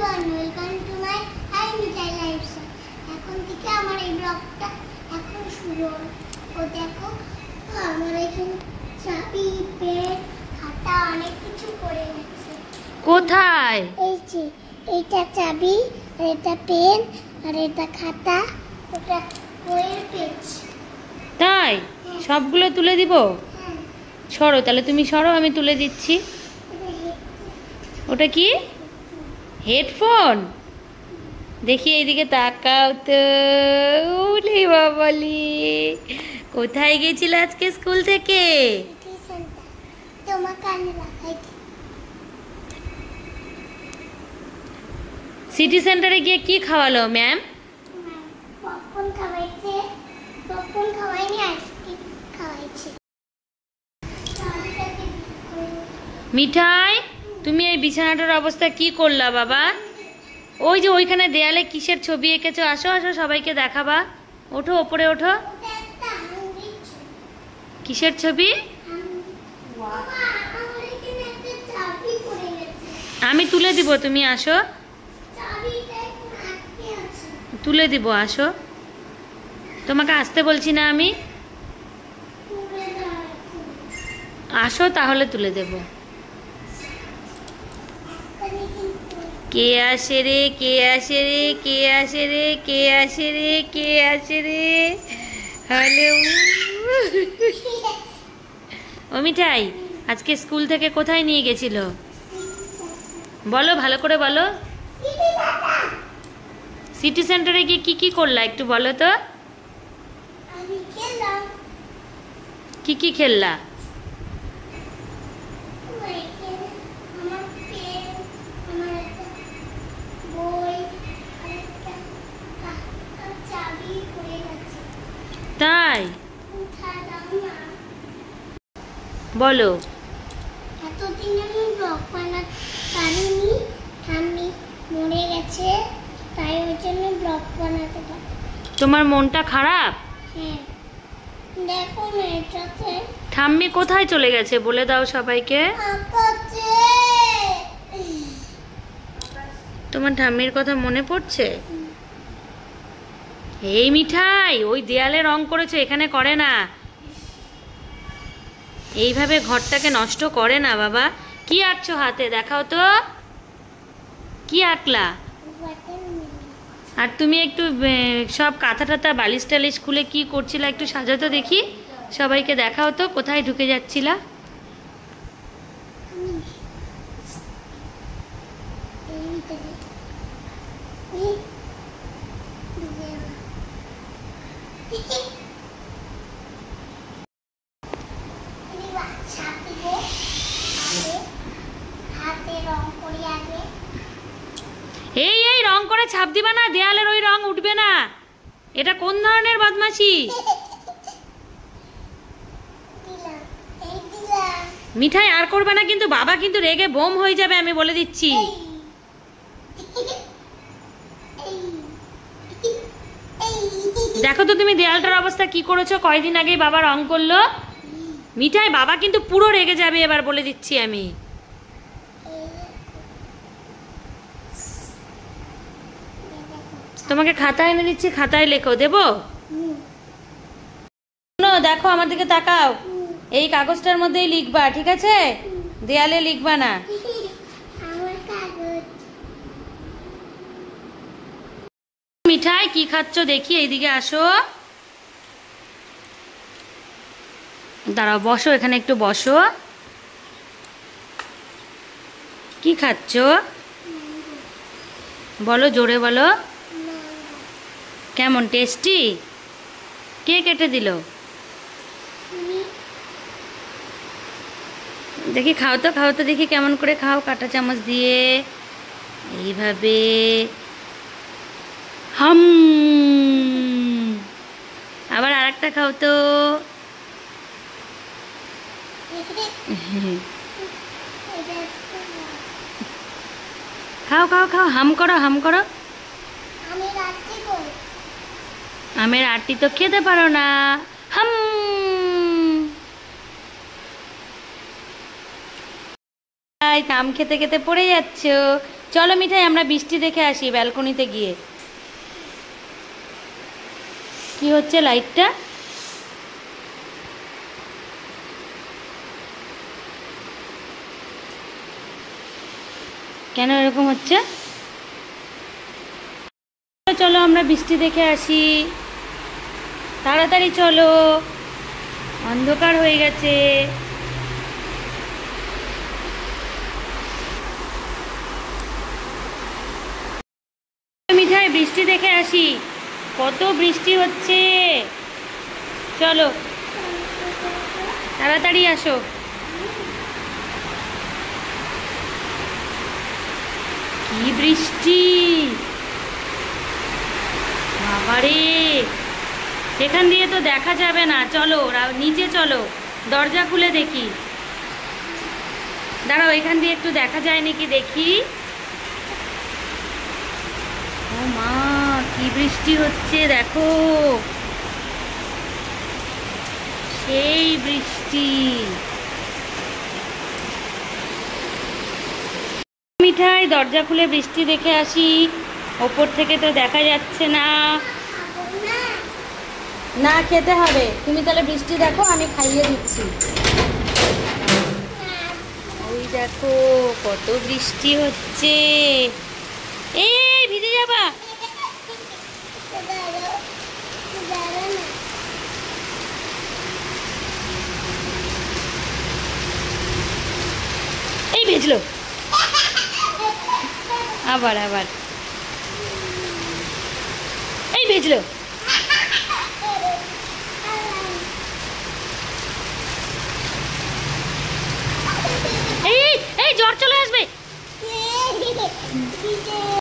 Everyone, welcome to my hi Mithai lifestyle. এখন থেকে আমার এই ব্লগটা এখন শুরু হলো। ও দেখো আমার এখানে চাবি, পেন, খাতা অনেক কিছু পড়ে গেছে। কোথায়? এই যে এইটা চাবি, আর এটা পেন, আর এটা খাতা, ওটা বইয়ের পেজ। তাই সবগুলো তুলে দিব? হ্যাঁ। সরো তাহলে, তুমি সরো, আমি তুলে দিচ্ছি। ওটা কি? হেডফোন? দেখি এইদিকে তাকাও তো। ওলে বাবালি, কোথায় গেছিলে আজকে স্কুল থেকে? তোমার কানে লাগাইছি। সিটি সেন্টারে গিয়ে কি খাওয়ালো ম্যাম? পপকর্ন খাওয়াইছে, পপকর্ন খাওয়াইনি, আইসক্রিম খাওয়াইছে। মিঠাই, তুমি এই বিছানাটার অবস্থা কি করলা বাবা? ওই যে ওইখানে দেয়ালে কিসের ছবি এঁকেছো? আসো আসো, সবাইকে দেখাবা। ওঠো, ওপরে ওঠো। কিসের ছবি? আমি তুলে দিব, তুমি আসো। তুলে দিব, আসো। তোমাকে আসতে বলছি না আমি? আসো তাহলে তুলে দেব। কে আসে রে, কে আসে রে, কে আসে রে, কে আসে রে, কে আসে রে? হ্যালো। ও মিঠাই, আজকে স্কুল থেকে কোথায় নিয়ে গেছিল? বলো, ভালো করে বলো। সিটি সেন্টারে গিয়ে কি কি করলা একটু বলো তো। কি কি খেললা? তাই বলো। এতদিন আমি ব্লগ বানাতে পারিনি, ঠাম্মি মরে গেছে, তাই ওই জন্য ব্লগ বানাতে পারি। তোমার মনটা খারাপ? হ্যাঁ, দেখো না এটাতে। ঠাম্মি কোথায় চলে গেছে বলে দাও সবাইকে। আকাশে। তোমার ঠাম্মির কথা মনে পড়ছে? এই মিঠাই, ওই দেয়ালে রং করেছো, এখানে করে না। এইভাবে ঘরটাকে নষ্ট করে না বাবা। কি আঁকছো হাতে দেখাও তো, কি আঁকলা? আর তুমি একটু সব কাঁথা টাথা বালিশ টালিশ খুলে কি করছিলা একটু সাজাতো দেখি, সবাইকে দেখাও তো কোথায় ঢুকে যাচ্ছিলা। এই এই রং করে ছাপ দিবা না, দেয়ালের ওই রং উঠবে না। এটা কোন ধরনের বদমাশি? মিঠাই আর করবে না কিন্তু, বাবা কিন্তু রেগে বোম হয়ে যাবে, আমি বলে দিচ্ছি। দেখো তো তুমি দেয়ালটার অবস্থা কি করেছো, কয়দিন আগেই বাবা রং করলো। মিঠাই, বাবা কিন্তু পুরো রেগে যাবে এবার, বলে দিচ্ছি আমি। তোমাকে খাতা এনে দিচ্ছি, খাতায় লেখো। দেবো? দেখো আমার দিকে তাকাও, এই কাগজটার মধ্যেই লিখবা, ঠিক আছে? দেয়ালে লিখবা না। মিঠাই কি খাচ্ছ দেখি, এইদিকে আসো। দাঁড়াও, বসো এখানে, একটু বসো। কি খাচ্ছ বলো, জোরে বলো। কেমন টেস্টি? কে কেটে দিল? দেখি খাও তো, খাও তো দেখি কেমন করে খাও, কাঁটা চামচ দিয়ে এইভাবে। হাম। আবার আরেকটা খাও তো। খাও খাও খাও, হাম করো, হাম করো। আমের আটি তো খেতে পারো না। হাম। আম খেতে খেতে পড়ে যাচ্ছ। চলো মিঠাই আমরা বৃষ্টি দেখে আসি ব্যালকনিতে গিয়ে। কি হচ্ছে লাইটটা? কেন এরকম হচ্ছে? চলো আমরা বৃষ্টি দেখে আসি, তাড়াতাড়ি চলো, অন্ধকার হয়ে গেছে। মিঠাই বৃষ্টি দেখে আসি, কত বৃষ্টি হচ্ছে। চলো তাড়াতাড়ি আসো। কি বৃষ্টি বাবারে, এখান দিয়ে তো দেখা যাবে না। চলো নিচে চলো, দরজা খুলে দেখি। দাঁড়াও, এখান দিয়ে একটু দেখা যায় নাকি দেখি। ও মা, কি বৃষ্টি হচ্ছে দেখো, সেই বৃষ্টি। মিঠাই দরজা খুলে বৃষ্টি দেখে আসি, ওপর থেকে তো দেখা যাচ্ছে না। না খেতে হবে, তুমি তাহলে বৃষ্টি দেখো, আমি খাইয়ে দিচ্ছি। ওই দেখো কত বৃষ্টি হচ্ছে। এই ভিজে যাবা। এই ভিজলো আবার আবার, এই ভিজলো। এই জ্বর চলে আসবে।